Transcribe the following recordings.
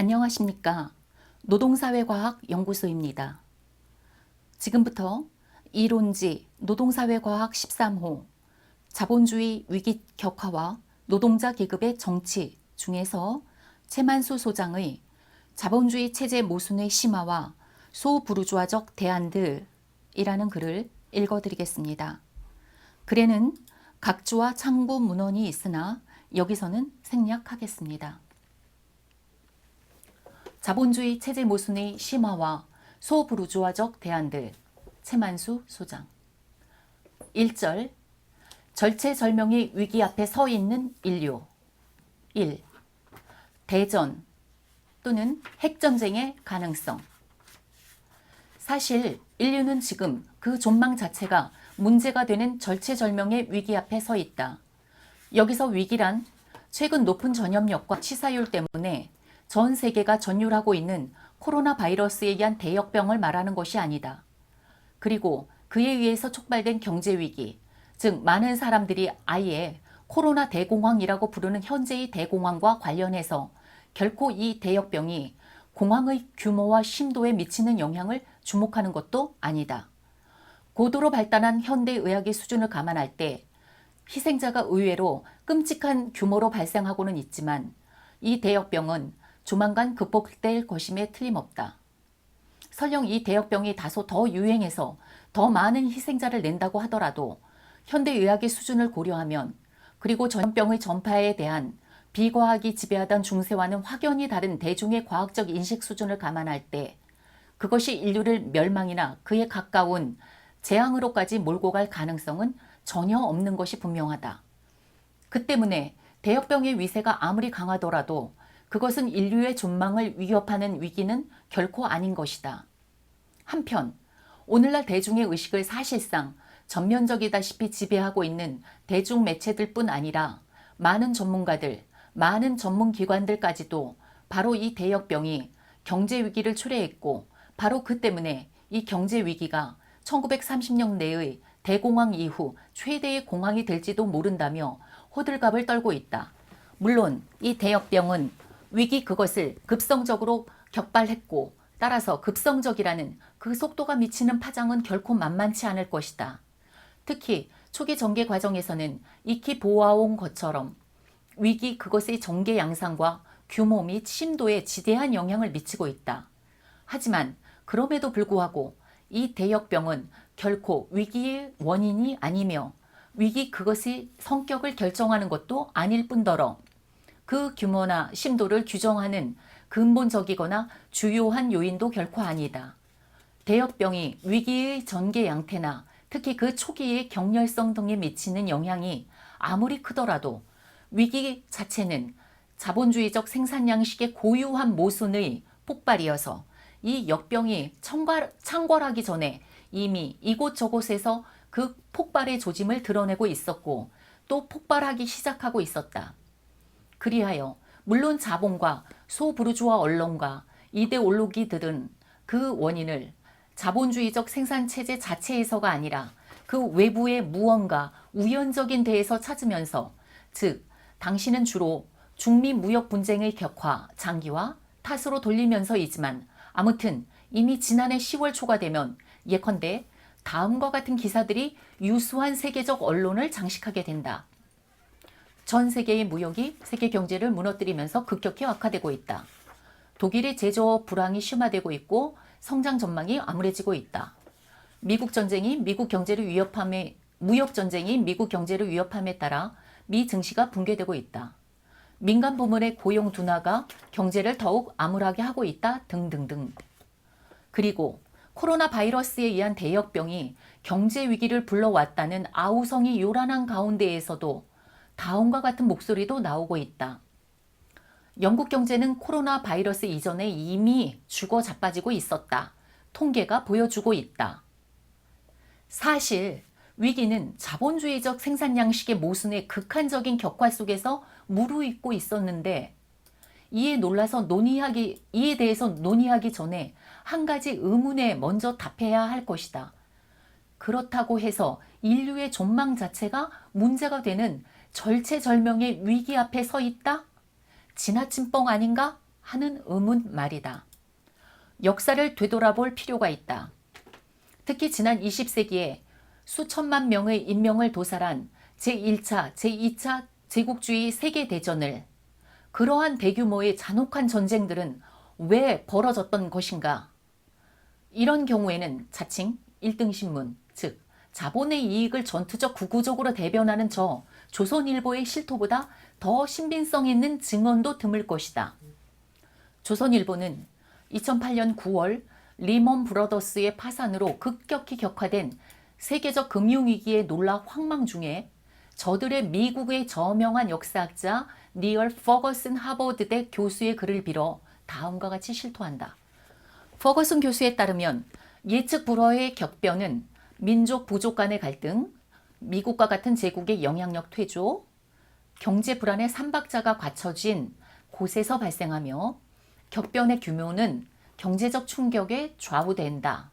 안녕하십니까. 노동사회과학연구소입니다. 지금부터 이론지 노동사회과학 13호 자본주의 위기 격화와 노동자 계급의 정치 중에서 최만수 소장의 자본주의 체제 모순의 심화와 소부르주아적 대안들이라는 글을 읽어드리겠습니다. 글에는 각주와 창구 문헌이 있으나 여기서는 생략하겠습니다. 자본주의 체제 모순의 심화와 소부르주아적 대안들 최만수 소장 1절 절체절명의 위기 앞에 서 있는 인류 1. 대전 또는 핵전쟁의 가능성. 사실 인류는 지금 그 존망 자체가 문제가 되는 절체절명의 위기 앞에 서 있다. 여기서 위기란 최근 높은 전염력과 치사율 때문에 전 세계가 전율하고 있는 코로나 바이러스에 의한 대역병을 말하는 것이 아니다. 그리고 그에 의해서 촉발된 경제위기, 즉 많은 사람들이 아예 코로나 대공황이라고 부르는 현재의 대공황과 관련해서 결코 이 대역병이 공황의 규모와 심도에 미치는 영향을 주목하는 것도 아니다. 고도로 발달한 현대의학의 수준을 감안할 때 희생자가 의외로 끔찍한 규모로 발생하고는 있지만 이 대역병은 조만간 극복될 것임에 틀림없다. 설령 이 대역병이 다소 더 유행해서 더 많은 희생자를 낸다고 하더라도 현대의학의 수준을 고려하면 그리고 전염병의 전파에 대한 비과학이 지배하던 중세와는 확연히 다른 대중의 과학적 인식 수준을 감안할 때 그것이 인류를 멸망이나 그에 가까운 재앙으로까지 몰고 갈 가능성은 전혀 없는 것이 분명하다. 그 때문에 대역병의 위세가 아무리 강하더라도 그것은 인류의 존망을 위협하는 위기는 결코 아닌 것이다. 한편 오늘날 대중의 의식을 사실상 전면적이다시피 지배하고 있는 대중매체들뿐 아니라 많은 전문가들, 많은 전문기관들까지도 바로 이 대역병이 경제위기를 초래했고 바로 그 때문에 이 경제위기가 1930년대의 대공황 이후 최대의 공황이 될지도 모른다며 호들갑을 떨고 있다. 물론 이 대역병은 위기 그것을 급성적으로 격발했고 따라서 급성적이라는 그 속도가 미치는 파장은 결코 만만치 않을 것이다. 특히 초기 전개 과정에서는 익히 보아온 것처럼 위기 그것의 전개 양상과 규모 및 심도에 지대한 영향을 미치고 있다. 하지만 그럼에도 불구하고 이 대역병은 결코 위기의 원인이 아니며 위기 그것의 성격을 결정하는 것도 아닐 뿐더러 그 규모나 심도를 규정하는 근본적이거나 주요한 요인도 결코 아니다. 대역병이 위기의 전개 양태나 특히 그 초기의 격렬성 등에 미치는 영향이 아무리 크더라도 위기 자체는 자본주의적 생산 양식의 고유한 모순의 폭발이어서 이 역병이 창궐하기 전에 이미 이곳저곳에서 그 폭발의 조짐을 드러내고 있었고 또 폭발하기 시작하고 있었다. 그리하여 물론 자본과 소부르주아 언론과 이데올로기들은 그 원인을 자본주의적 생산체제 자체에서가 아니라 그 외부의 무언가 우연적인 데에서 찾으면서 즉 당신은 주로 중미 무역 분쟁의 격화, 장기화 탓으로 돌리면서이지만 아무튼 이미 지난해 10월 초가 되면 예컨대 다음과 같은 기사들이 유수한 세계적 언론을 장식하게 된다. 전 세계의 무역이 세계 경제를 무너뜨리면서 급격히 악화되고 있다. 독일의 제조업 불황이 심화되고 있고 성장 전망이 암울해지고 있다. 무역 전쟁이 미국 경제를 위협함에 따라 미 증시가 붕괴되고 있다. 민간 부문의 고용 둔화가 경제를 더욱 암울하게 하고 있다 등등등. 그리고 코로나 바이러스에 의한 대역병이 경제 위기를 불러왔다는 아우성이 요란한 가운데에서도 다음과 같은 목소리도 나오고 있다. 영국 경제는 코로나 바이러스 이전에 이미 죽어 자빠지고 있었다. 통계가 보여주고 있다. 사실 위기는 자본주의적 생산 양식의 모순의 극한적인 격화 속에서 무르익고 있었는데 이에 대해서 논의하기 전에 한 가지 의문에 먼저 답해야 할 것이다. 그렇다고 해서 인류의 존망 자체가 문제가 되는 절체절명의 위기 앞에 서 있다? 지나친 뻥 아닌가? 하는 의문 말이다. 역사를 되돌아볼 필요가 있다. 특히 지난 20세기에 수천만 명의 인명을 도살한 제1차, 제2차 제국주의 세계대전을 그러한 대규모의 잔혹한 전쟁들은 왜 벌어졌던 것인가? 이런 경우에는 자칭 1등 신문, 즉 자본의 이익을 전투적 구구적으로 대변하는 저 조선일보의 실토보다 더 신빙성 있는 증언도 드물 것이다. 조선일보는 2008년 9월 리먼 브러더스의 파산으로 급격히 격화된 세계적 금융위기에 놀라 황망 중에 저들의 미국의 저명한 역사학자 니얼 퍼거슨 하버드대 교수의 글을 빌어 다음과 같이 실토한다. 퍼거슨 교수에 따르면 예측 불허의 격변은 민족 부족 간의 갈등, 미국과 같은 제국의 영향력 퇴조, 경제 불안의 삼박자가 갖춰진 곳에서 발생하며 격변의 규모는 경제적 충격에 좌우된다.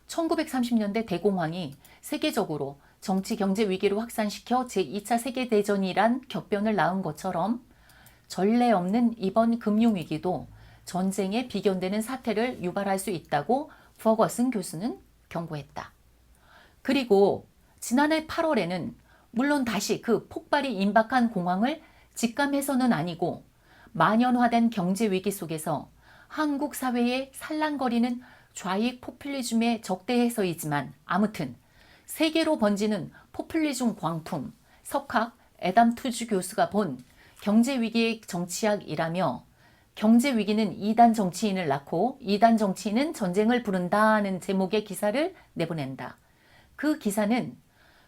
1930년대 대공황이 세계적으로 정치 경제 위기로 확산시켜 제2차 세계대전이란 격변을 낳은 것처럼 전례 없는 이번 금융위기도 전쟁에 비견되는 사태를 유발할 수 있다고 퍼거슨 교수는 경고했다. 그리고 지난해 8월에는 물론 다시 그 폭발이 임박한 공황을 직감해서는 아니고 만연화된 경제 위기 속에서 한국 사회에 살랑거리는 좌익 포퓰리즘의 적대해서이지만 아무튼 세계로 번지는 포퓰리즘 광풍 석학 애담 투주 교수가 본 경제위기의 정치학이라며 경제위기는 2단 정치인을 낳고 2단 정치인은 전쟁을 부른다는 제목의 기사를 내보낸다. 그 기사는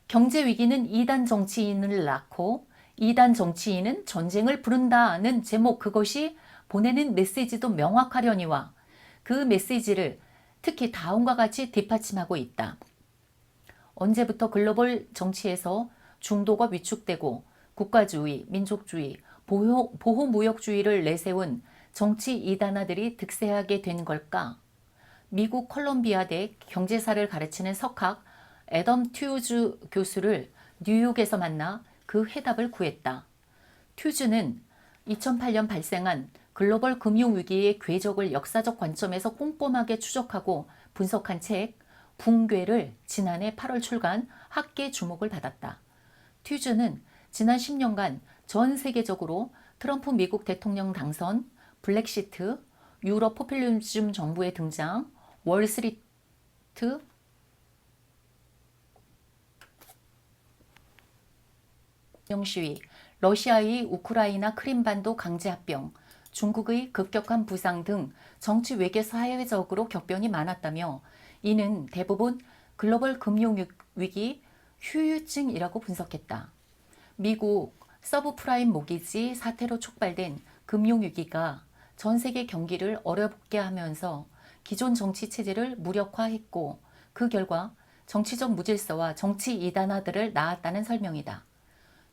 경제위기는 2단 정치인을 낳고 2단 정치인은 전쟁을 부른다는 제목 그것이 보내는 메시지도 명확하려니와 그 메시지를 특히 다음과 같이 뒷받침하고 있다. 언제부터 글로벌 정치에서 중도가 위축되고 국가주의, 민족주의, 보호무역주의를 내세운 정치 이단아들이 득세하게 된 걸까? 미국 컬럼비아대 경제사를 가르치는 석학 애덤 튜즈 교수를 뉴욕에서 만나 그 해답을 구했다. 튜즈는 2008년 발생한 글로벌 금융위기의 궤적을 역사적 관점에서 꼼꼼하게 추적하고 분석한 책 붕괴를 지난해 8월 출간 학계 주목을 받았다. 튜즈는 지난 10년간 전 세계적으로 트럼프 미국 대통령 당선, 블랙시트, 유럽 포퓰리즘 정부의 등장, 월스트리트 시위, 러시아의 우크라이나 크림반도 강제합병, 중국의 급격한 부상 등 정치 외교 사회적으로 격변이 많았다며 이는 대부분 글로벌 금융위기 후유증이라고 분석했다. 미국 서브프라임 모기지 사태로 촉발된 금융위기가 전 세계 경기를 어렵게 하면서 기존 정치 체제를 무력화했고 그 결과 정치적 무질서와 정치 이단화들을 낳았다는 설명이다.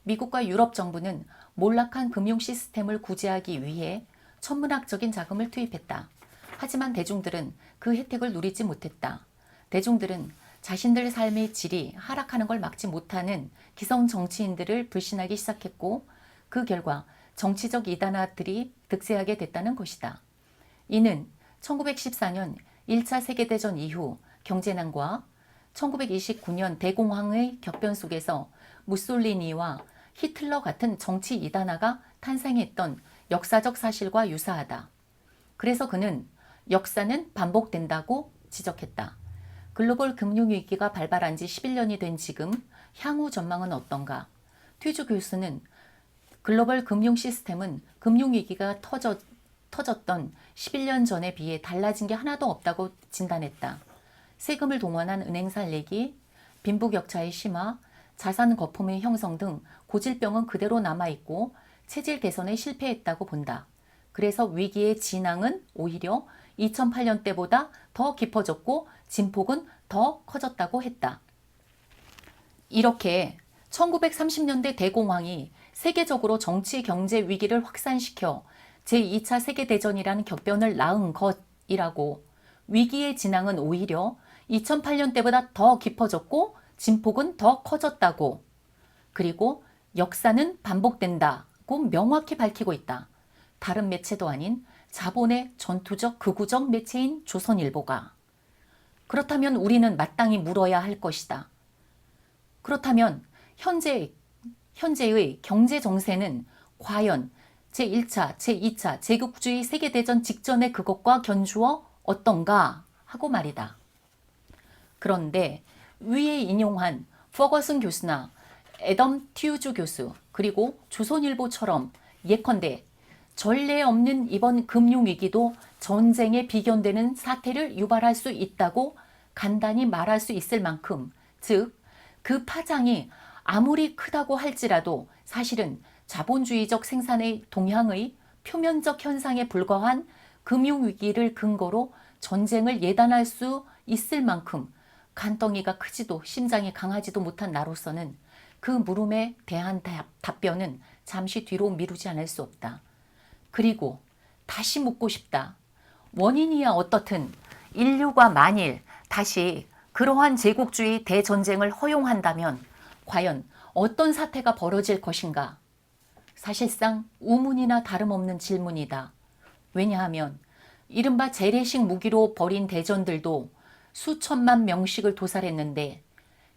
미국과 유럽 정부는 몰락한 금융 시스템을 구제하기 위해 천문학적인 자금을 투입했다. 하지만 대중들은 그 혜택을 누리지 못했다. 대중들은 자신들 삶의 질이 하락하는 걸 막지 못하는 기성 정치인들을 불신하기 시작했고 그 결과 정치적 이단아들이 득세하게 됐다는 것이다. 이는 1914년 1차 세계대전 이후 경제난과 1929년 대공황의 격변 속에서 무솔리니와 히틀러 같은 정치 이단아가 탄생했던 역사적 사실과 유사하다. 그래서 그는 역사는 반복된다고 지적했다. 글로벌 금융위기가 발발한 지 11년이 된 지금 향후 전망은 어떤가? 튜즈 교수는 글로벌 금융 시스템은 금융위기가 터졌던 11년 전에 비해 달라진 게 하나도 없다고 진단했다. 세금을 동원한 은행사 내기, 빈부격차의 심화, 자산 거품의 형성 등 고질병은 그대로 남아있고 체질 개선에 실패했다고 본다. 그래서 위기의 진앙은 오히려 2008년 때보다 더 깊어졌고 진폭은 더 커졌다고 했다. 이렇게 1930년대 대공황이 세계적으로 정치 경제 위기를 확산시켜 제2차 세계대전이라는 격변을 낳은 것이라고 위기의 진앙은 오히려 2008년 때보다 더 깊어졌고 진폭은 더 커졌다고 그리고 역사는 반복된다고 명확히 밝히고 있다. 다른 매체도 아닌 자본의 전투적 극우적 매체인 조선일보가. 그렇다면 우리는 마땅히 물어야 할 것이다. 그렇다면 현재의 경제 정세는 과연 제1차, 제2차 제국주의 세계대전 직전의 그것과 견주어 어떤가 하고 말이다. 그런데 위에 인용한 퍼거슨 교수나 애덤 튜즈 교수 그리고 조선일보처럼 예컨대 전례 없는 이번 금융위기도 전쟁에 비견되는 사태를 유발할 수 있다고 간단히 말할 수 있을 만큼, 즉 그 파장이 아무리 크다고 할지라도 사실은 자본주의적 생산의 동향의 표면적 현상에 불과한 금융위기를 근거로 전쟁을 예단할 수 있을 만큼 간덩이가 크지도 심장이 강하지도 못한 나로서는 그 물음에 대한 답변은 잠시 뒤로 미루지 않을 수 없다. 그리고 다시 묻고 싶다. 원인이야 어떻든 인류가 만일 다시 그러한 제국주의 대전쟁을 허용한다면 과연 어떤 사태가 벌어질 것인가? 사실상 우문이나 다름없는 질문이다. 왜냐하면 이른바 재래식 무기로 벌인 대전들도 수천만 명씩을 도살했는데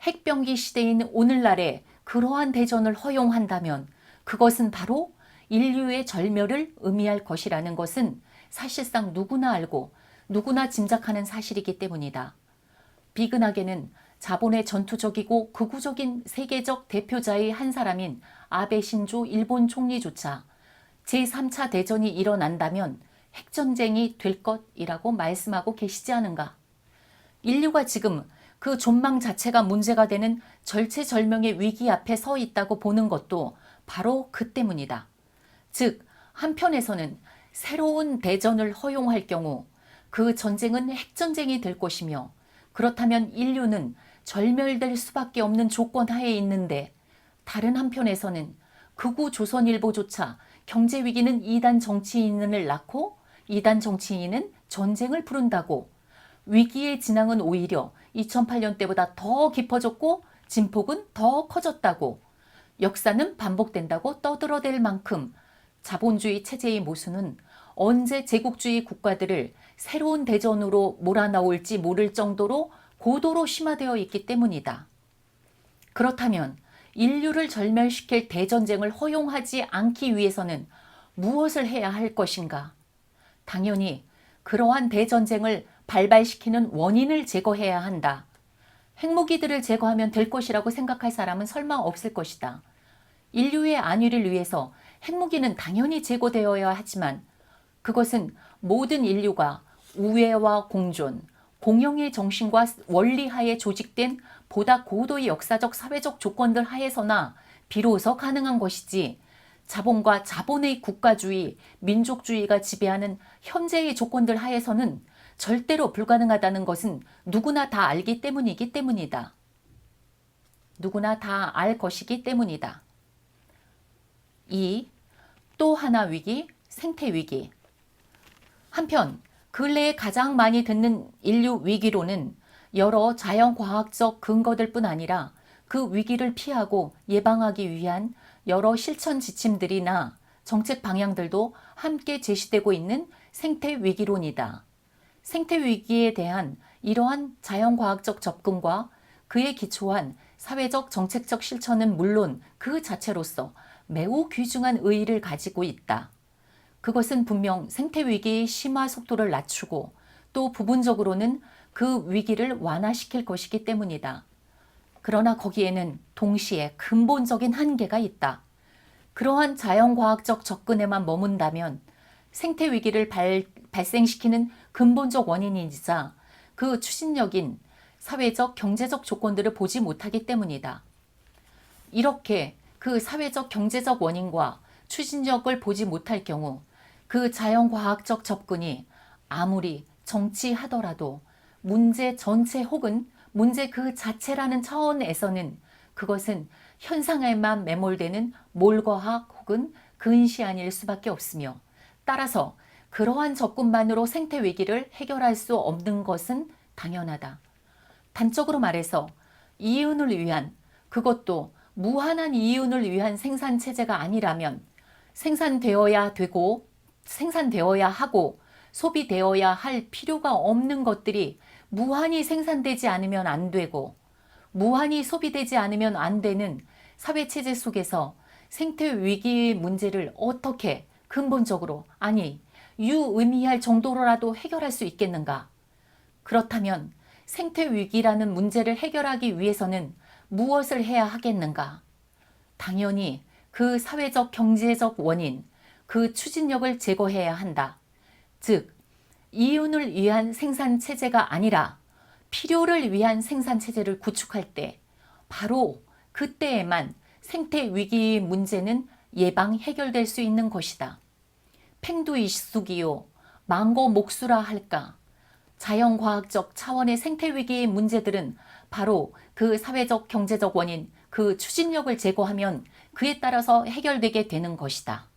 핵병기 시대인 오늘날에 그러한 대전을 허용한다면 그것은 바로 인류의 절멸을 의미할 것이라는 것은 사실상 누구나 알고 누구나 짐작하는 사실이기 때문이다. 비근하게는 자본의 전투적이고 극우적인 세계적 대표자의 한 사람인 아베 신조 일본 총리조차 제3차 대전이 일어난다면 핵전쟁이 될 것이라고 말씀하고 계시지 않은가. 인류가 지금 그 존망 자체가 문제가 되는 절체절명의 위기 앞에 서 있다고 보는 것도 바로 그 때문이다. 즉 한편에서는 새로운 대전을 허용할 경우 그 전쟁은 핵전쟁이 될 것이며 그렇다면 인류는 절멸될 수밖에 없는 조건 하에 있는데 다른 한편에서는 극우 조선일보조차 경제위기는 이단 정치인을 낳고 이단 정치인은 전쟁을 부른다고 위기의 진앙은 오히려 2008년 때보다 더 깊어졌고 진폭은 더 커졌다고 역사는 반복된다고 떠들어댈 만큼 자본주의 체제의 모순은 언제 제국주의 국가들을 새로운 대전으로 몰아넣을지 모를 정도로 고도로 심화되어 있기 때문이다. 그렇다면 인류를 절멸시킬 대전쟁을 허용하지 않기 위해서는 무엇을 해야 할 것인가? 당연히 그러한 대전쟁을 발발시키는 원인을 제거해야 한다. 핵무기들을 제거하면 될 것이라고 생각할 사람은 설마 없을 것이다. 인류의 안위를 위해서 핵무기는 당연히 제거되어야 하지만 그것은 모든 인류가 우애와 공존, 공영의 정신과 원리 하에 조직된 보다 고도의 역사적 사회적 조건들 하에서나 비로소 가능한 것이지 자본과 자본의 국가주의, 민족주의가 지배하는 현재의 조건들 하에서는 절대로 불가능하다는 것은 누구나 다 알기 때문이기 때문이다. 누구나 다 알 것이기 때문이다. 또 하나 위기, 생태위기. 한편 근래에 가장 많이 듣는 인류 위기로는 여러 자연과학적 근거들 뿐 아니라 그 위기를 피하고 예방하기 위한 여러 실천 지침들이나 정책 방향들도 함께 제시되고 있는 생태위기론이다. 생태위기에 대한 이러한 자연과학적 접근과 그에 기초한 사회적 정책적 실천은 물론 그 자체로서 매우 귀중한 의의를 가지고 있다. 그것은 분명 생태위기의 심화 속도를 낮추고 또 부분적으로는 그 위기를 완화시킬 것이기 때문이다. 그러나 거기에는 동시에 근본적인 한계가 있다. 그러한 자연과학적 접근에만 머문다면 생태위기를 발생시키는 근본적 원인이자 그 추진력인 사회적, 경제적 조건들을 보지 못하기 때문이다. 이렇게 그 사회적, 경제적 원인과 추진력을 보지 못할 경우 그 자연과학적 접근이 아무리 정치하더라도 문제 전체 혹은 문제 그 자체라는 차원에서는 그것은 현상에만 매몰되는 몰과학 혹은 근시안일 수밖에 없으며 따라서 그러한 접근만으로 생태위기를 해결할 수 없는 것은 당연하다. 단적으로 말해서 이윤을 위한, 그것도 무한한 이윤을 위한 생산체제가 아니라면 생산되어야 되고 생산되어야 하고 소비되어야 할 필요가 없는 것들이 무한히 생산되지 않으면 안 되고 무한히 소비되지 않으면 안 되는 사회체제 속에서 생태위기의 문제를 어떻게 근본적으로, 아니 유의미할 정도로라도 해결할 수 있겠는가? 그렇다면 생태위기라는 문제를 해결하기 위해서는 무엇을 해야 하겠는가? 당연히 그 사회적 경제적 원인, 그 추진력을 제거해야 한다. 즉, 이윤을 위한 생산체제가 아니라 필요를 위한 생산체제를 구축할 때 바로 그때에만 생태위기의 문제는 예방 해결될 수 있는 것이다. 팽두이수기요, 망고 목수라 할까? 자연과학적 차원의 생태위기의 문제들은 바로 그 사회적 경제적 원인, 그 추진력을 제거하면 그에 따라서 해결되게 되는 것이다.